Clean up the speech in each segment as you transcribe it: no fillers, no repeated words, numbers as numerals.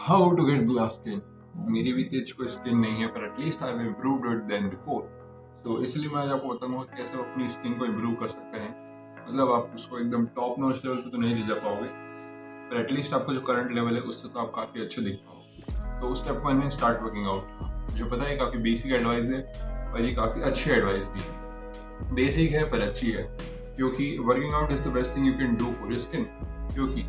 How to get glass skin. मेरी भी तेज कोई स्किन नहीं है, पर at least I have improved it then before. तो इसलिए मैं आज आपको बताऊंगा कैसे आप अपनी स्किन को इम्प्रूव कर सकते हैं। मतलब आप उसको एकदम टॉप नॉच लेवल पे तो नहीं ले जा पाओगे, पर एटलीस्ट आपका जो करंट लेवल है उससे तो आप काफ़ी अच्छे दिख पाओगे। तो स्टेप 1 है स्टार्ट वर्किंग आउट। मुझे पता है काफ़ी बेसिक एडवाइस है, पर ये काफ़ी अच्छी एडवाइस भी है। बेसिक है पर अच्छी है, क्योंकि working out is the best thing you can do for your skin. क्योंकि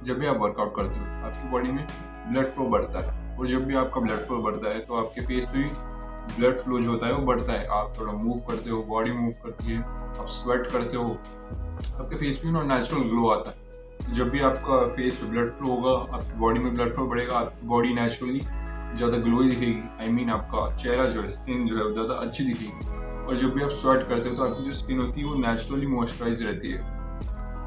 जब भी आप वर्कआउट करते हो आपकी बॉडी में ब्लड फ्लो बढ़ता है, और जब भी आपका ब्लड फ्लो बढ़ता है तो आपके फेस पे भी ब्लड फ्लो जो होता है वो बढ़ता है। आप थोड़ा मूव करते हो, बॉडी मूव करती है, आप स्वेट करते हो, आपके फेस पे ना नेचुरल ग्लो आता है। जब भी आपका फेस पे ब्लड फ्लो होगा, आपकी बॉडी में ब्लड फ्लो बढ़ेगा, आपकी बॉडी नेचुरली ज़्यादा ग्लोई दिखेगी। आई मीन आपका चेहरा जो है, स्किन जो है, ज़्यादा अच्छी दिखेगी। और जब भी आप स्वेट करते हो तो आपकी जो स्किन होती है वो नेचुरली मॉइस्चराइज रहती है।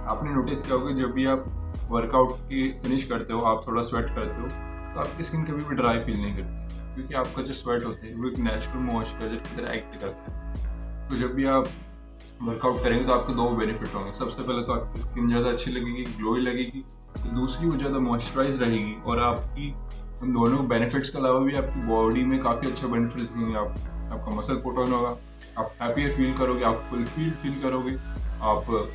आपने नोटिस किया होगा जब भी आप वर्कआउट की फिनिश करते हो, आप थोड़ा स्वेट करते हो, तो आपकी स्किन कभी भी ड्राई फील नहीं करती, क्योंकि आपका जो स्वेट होता है वो एक नेचुरल मॉइस्चराइजर की तरह एक्ट करता है। तो जब भी आप वर्कआउट करेंगे तो आपको दो बेनिफिट होंगे। सबसे पहले तो आपकी स्किन ज़्यादा अच्छी लगेगी, ग्लोई लगेगी। तो दूसरी वो ज़्यादा मॉइस्चराइज रहेगी, और आपकी उन दोनों बेनिफिट्स के अलावा भी आपकी बॉडी में काफ़ी अच्छा बेनिफिट दिखेंगे। आपका मसल पुट ऑन होगा, आप हैप्पियर फील करोगे, आप फुलफिल्ड फील करोगे, आप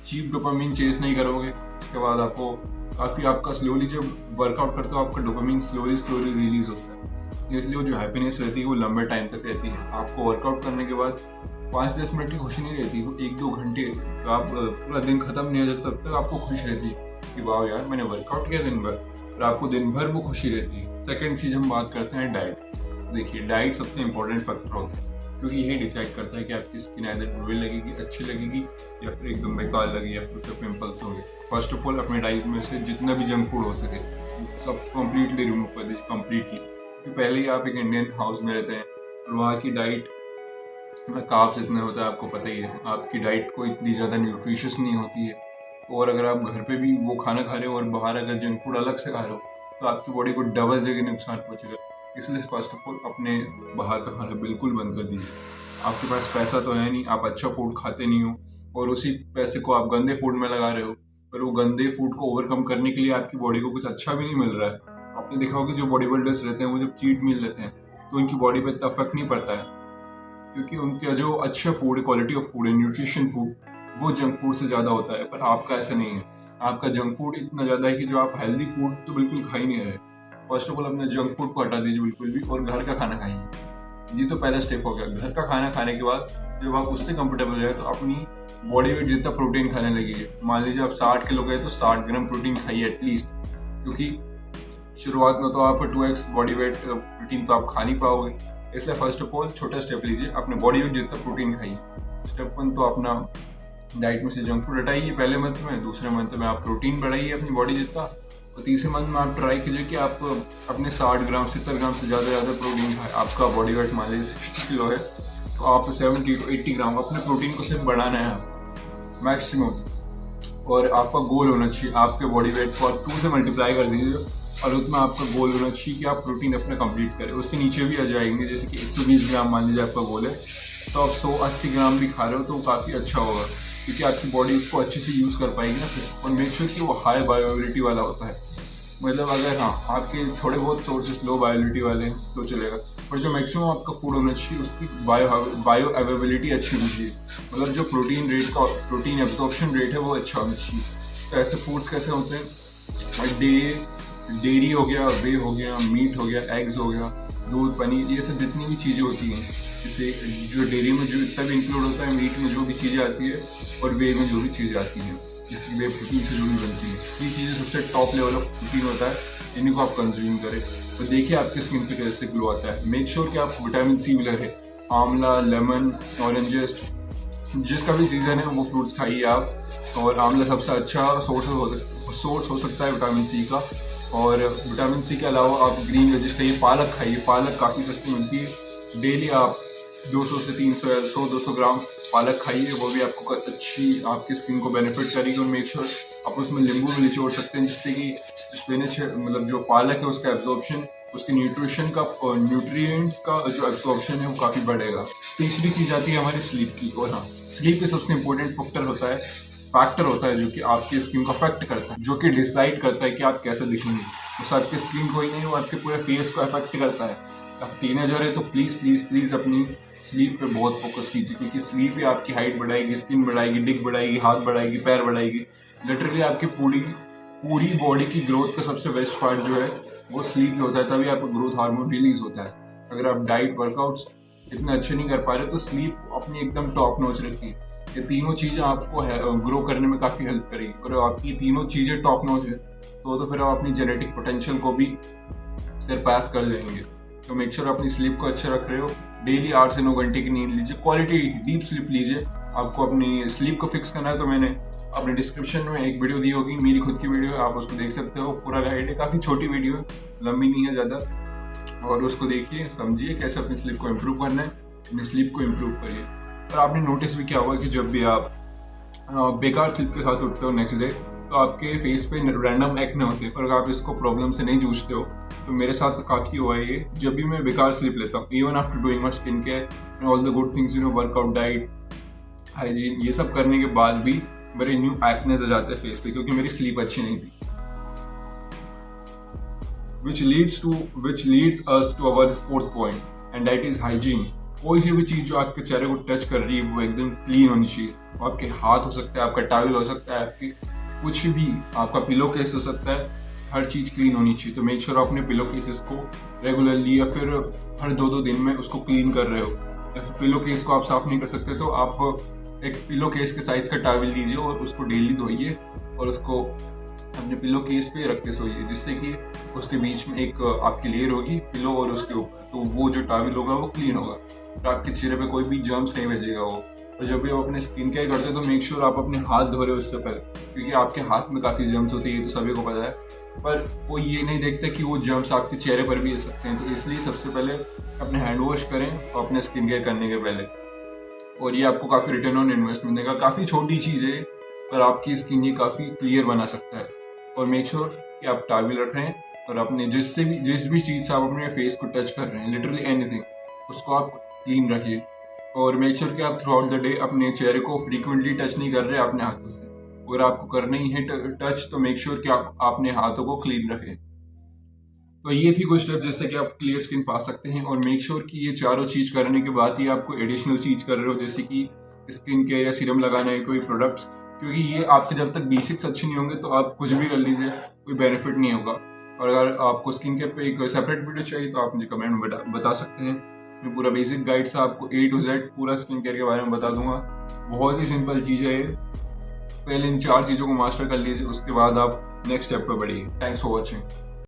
चीप डोपामीन चेस नहीं करोगे। उसके बाद आपको काफ़ी आपका स्लोली जब वर्कआउट करते हो आपका डोपामीन स्लोली स्लोली रिलीज होता है, इसलिए वो जो हैप्पीनेस रहती है वो लंबे टाइम तक रहती है। आपको वर्कआउट करने के बाद 5-10 मिनट की खुशी नहीं रहती, वो 1-2 घंटे, तो आप पूरा दिन खत्म नहीं हो जाता तब तक आपको खुश रहती है कि वाह यार मैंने वर्कआउट किया दिन भर, और आपको दिन भर वो खुशी रहती है। सेकेंड चीज़ हम बात करते हैं डाइट। देखिए डाइट सबसे इंपॉर्टेंट फैक्टर होता है, क्योंकि यही डिसाइड करता है कि आपकी स्किन आइदर ग्लोई लगेगी, अच्छी लगेगी, या फिर एकदम बेकार लगेगी, या फिर उससे पिंपल्स होंगे। फर्स्ट ऑफ ऑल अपने डाइट में से जितना भी जंक फूड हो सके सब कंप्लीटली रिमूव कर दीजिए, कंप्लीटली। क्योंकि पहले ही आप एक इंडियन हाउस में रहते हैं, और वहाँ की डाइट में कार्ब्स इतने होता है, आपको पता ही है। आपकी डाइट को इतनी ज़्यादा न्यूट्रिशियस नहीं होती है, और अगर आप घर पे भी वो खाना खा रहे हो और बाहर अगर जंक फूड अलग से खा रहे हो तो आपकी बॉडी को डबल जगह नुकसान पहुंचेगा। इसलिए फर्स्ट ऑफ ऑल अपने बाहर का खाना बिल्कुल बंद कर दीजिए। आपके पास पैसा तो है नहीं, आप अच्छा फूड खाते नहीं हो, और उसी पैसे को आप गंदे फूड में लगा रहे हो, पर वो गंदे फूड को ओवरकम करने के लिए आपकी बॉडी को कुछ अच्छा भी नहीं मिल रहा है। आपने देखा होगा कि जो बॉडी बिल्डर्स रहते हैं वो जब चीट मील लेते हैं तो उनकी बॉडी पर इतना इफेक्ट नहीं पड़ता है, क्योंकि उनका जो अच्छा फूड है, क्वालिटी ऑफ फूड है, न्यूट्रिशन फूड, वो जंक फूड से ज़्यादा होता है। पर आपका ऐसा नहीं है, आपका जंक फूड इतना ज़्यादा है कि जो आप हेल्दी फूड तो बिल्कुल खा ही नहीं रहे। फर्स्ट ऑफ ऑल अपने जंक फूड को हटा दीजिए बिल्कुल भी, और घर का खाना खाइए। ये तो पहला स्टेप हो गया। घर का खाना खाने के बाद जब आप उससे कंफर्टेबल हो जाए तो अपनी बॉडी वेट जितना प्रोटीन खाने लगेगी। मान लीजिए आप 60 किलो गए तो 60 ग्राम प्रोटीन खाइए एटलीस्ट, क्योंकि शुरुआत में तो आप 2x बॉडी वेट प्रोटीन तो आप खा नहीं पाओगे। इसलिए फर्स्ट ऑफ ऑल छोटा स्टेप लीजिए, अपने बॉडी वेट जितना प्रोटीन खाइए। स्टेप 1 तो अपना डाइट में से जंक फूड हटाइए पहले मंथ में। दूसरे मंथ में आप प्रोटीन बढ़ाइए अपनी बॉडी जितना, और तीसरे मंथ में आप ट्राई कीजिए कि आप अपने 60 ग्राम 70 ग्राम से ज़्यादा प्रोटीन खाएं। आपका बॉडी वेट मान लीजिए 60 किलो है तो आप 70 to 80 ग्राम अपने प्रोटीन को सिर्फ बढ़ाना है मैक्सिमम। और आपका गोल होना चाहिए आपके बॉडी वेट को आप 2 से मल्टीप्लाई कर दीजिए, और उसमें आपका गोल होना चाहिए कि आप प्रोटीन अपना कंप्लीट करें। उसके नीचे भी आ जाएंगे, जैसे कि 120 ग्राम मान लीजिए आपका गोल है, तो आप 180 ग्राम भी खा रहे हो तो काफ़ी अच्छा होगा, क्योंकि आपकी बॉडी उसको अच्छे से यूज़ कर पाएगी ना फिर। और मेक श्योर कि वो हाई बायोएबिलिटी वाला होता है। मतलब अगर हाँ आपके थोड़े बहुत सोर्सेस लो बायोएबिलिटी वाले हैं तो चलेगा, पर जो मैक्सिमम आपका फूड होना चाहिए उसकी बायो अवेबिलिटी अच्छी होनी चाहिए। मतलब जो प्रोटीन एब्जॉर्प्शन रेट है वो अच्छा होना चाहिए। तो ऐसे फूड्स कैसे होते हैं, डेयरी हो गया, वे हो गया, मीट हो गया, एग्स हो गया, दूध, पनीर, ये सब जितनी भी चीज़ें होती हैं, जैसे जो डेयरी में जो इतना भी इंक्लूड होता है, मीट में जो भी चीज़ें आती है, और वे में जो भी चीज़ें आती हैं, जैसे वे प्रोटीन से जो भी बनती है, ये चीज़ें सबसे टॉप लेवल ऑफ प्रोटीन होता है। इन्हीं को आप कंज्यूम करें तो देखिए आपकी स्किन पे कैसे ग्लो आता है। मेक श्योर कि आप विटामिन सी मिला है, आंवला, लेमन, ऑरेंजेस, जिसका भी सीज़न है वो फ्रूट्स खाइए आप। और आंवला सबसे अच्छा सोर्स हो सकता है विटामिन सी का। और विटामिन सी के अलावा आप ग्रीन वेजिस खाइए, पालक खाइए, पालक काफ़ी सस्ती मिलती है। डेली आप 200 से 300 या 100-200 ग्राम पालक खाइए, वो भी आपको अच्छी आपकी स्किन को बेनिफिट करेगी। और मेक श्योर आप उसमें नींबू भी निचोड़ सकते हैं, जिससे कि स्पिनच मतलब जो पालक है उसका एब्जॉर्प्शन, उसके न्यूट्रिशन का और न्यूट्रिएंट्स का जो एब्जॉर्प्शन है वो काफ़ी बढ़ेगा। तीसरी चीज़ आती है हमारी स्लीप की। और हाँ, स्लीप का सबसे इंपॉर्टेंट फैक्टर होता है जो कि आपकी स्किन को अफेक्ट करता है, जो कि डिसाइड करता है कि आप कैसे दिखेंगे। बस आपकी स्किन को ही नहीं, वो आपके पूरे फेस को अफेक्ट करता है। आप टीनेजर है तो प्लीज़ प्लीज़ प्लीज़ अपनी स्लीप पे बहुत फोकस कीजिए, क्योंकि स्लीप ही आपकी हाइट बढ़ाएगी, स्किन बढ़ाएगी, डिग बढ़ाएगी, हाथ बढ़ाएगी, पैर बढ़ाएगी। लिटरली आपकी पूरी पूरी बॉडी की ग्रोथ का सबसे बेस्ट पार्ट जो है वो स्लीप ही होता है, तभी आपका ग्रोथ हार्मोन रिलीज होता है। अगर आप डाइट वर्कआउट्स इतने अच्छे नहीं कर पा रहे तो स्लीप अपनी एकदम टॉप नॉच रखिए। ये तीनों चीज़ें आपको ग्रो करने में काफ़ी हेल्प करेगी। और आपकी तीनों चीज़ें टॉप नॉच है तो फिर आप अपनी जेनेटिक पोटेंशियल को भी सरपास कर जाएंगे। तो मेक श्योर अपनी स्लीप को अच्छा रख रहे हो। डेली 8 से 9 घंटे की नींद लीजिए, क्वालिटी डीप स्लीप लीजिए। आपको अपनी स्लीप को फिक्स करना है तो मैंने अपने डिस्क्रिप्शन में एक वीडियो दी होगी, मेरी खुद की वीडियो है, आप उसको देख सकते हो। पूरा गाइड है, काफ़ी छोटी वीडियो है, लंबी नहीं है ज़्यादा, और उसको देखिए, समझिए कैसे अपनी स्लीप को इम्प्रूव करना है। अपनी स्लीप को इम्प्रूव करिए। और आपने नोटिस भी किया होगा कि जब भी आप बेकार स्लीप के साथ उठते हो नेक्स्ट डे तो आपके फेस पे रैंडम एक्ने होते हैं। पर अगर आप इसको प्रॉब्लम से नहीं जूझते हो तो मेरे साथ तो काफ़ी हुआ है ये। जब भी मैं बेकार स्लीप लेता हूँ, even after doing my skin care all the good things, workout, diet, hygiene, ये सब करने के बाद भी मेरे न्यू एक्नेस आ जाते हैं फेस पे, क्योंकि मेरी स्लीप अच्छी नहीं थी। which leads us to our fourth point, and that is hygiene। कोई सी भी चीज़ जो आपके चेहरे को टच कर रही है वो एकदम क्लीन होनी चाहिए। वो आपके हाथ हो सकता है, आपका टॉवल हो सकता है, आपके कुछ भी, आपका पिलो केस हो सकता है, हर चीज़ क्लीन होनी चाहिए। तो मेक श्योर आप अपने पिलो केसेस को रेगुलरली या फिर हर 2-2 दिन में उसको क्लीन कर रहे हो। या फिर पिलो केस को आप साफ़ नहीं कर सकते तो आप एक पिलो केस के साइज़ का टॉवल लीजिए और उसको डेली धोइए और उसको अपने पिलो केस पे रख के सोइए, जिससे कि उसके बीच में एक आपकी लेयर होगी पिलो और उसके ऊपर, तो वो जो टॉवल होगा वो क्लीन होगा और आपके चेहरे पे कोई भी जर्म्स नहीं भेजेगा वो। और जब भी आप अपने स्किन केयर करते हो तो मेक श्योर आप अपने हाथ धो रहे हो उससे पहले, क्योंकि आपके हाथ में काफ़ी जर्म्स होते हैं, ये तो सभी को पता है। पर कोई ये नहीं देखता कि वो जर्म्स आपके चेहरे पर भी आ सकते हैं, तो इसलिए सबसे पहले अपने हैंड वॉश करें अपने स्किन केयर करने के पहले, और ये आपको काफ़ी रिटर्न ऑन इन्वेस्टमेंट देगा। काफ़ी छोटी चीज़ है पर आपकी स्किन ये काफ़ी क्लियर बना सकता है। और मेक श्योर कि आप टॉवल रख रहे हैं और अपने जिस भी चीज़ से आप अपने फेस को टच कर रहे हैं, लिटरली एनीथिंग, उसको आप क्लीन रखिए। और मेक श्योर कि आप थ्रू आउट द डे अपने चेहरे को फ्रीक्वेंटली टच नहीं कर रहे अपने हाथों से। अगर आपको करना ही है टच तो मेक श्योर कि आप अपने हाथों को क्लीन रखें। तो ये थी कुछ स्टेप जिससे कि आप क्लियर स्किन पा सकते हैं। और मेक श्योर कि ये चारों चीज़ करने के बाद ही आपको एडिशनल चीज़ कर रहे हो, जैसे कि स्किन केयर या सीरम लगाना है, कोई प्रोडक्ट्स, क्योंकि ये आपके जब तक बेसिक्स अच्छे नहीं होंगे तो आप कुछ भी कर लीजिए, कोई बेनिफिट नहीं होगा। और अगर आपको स्किन केयर पे एक सेपरेट वीडियो चाहिए तो आप मुझे कमेंट में बता सकते हैं। मैं पूरा बेसिक गाइड से आपको A to Z पूरा स्किन केयर के बारे में बता दूंगा। बहुत ही सिंपल चीज़ है ये। पहले इन 4 चीज़ों को मास्टर कर लीजिए, उसके बाद आप नेक्स्ट स्टेप पर बढ़िए। Thanks for watching.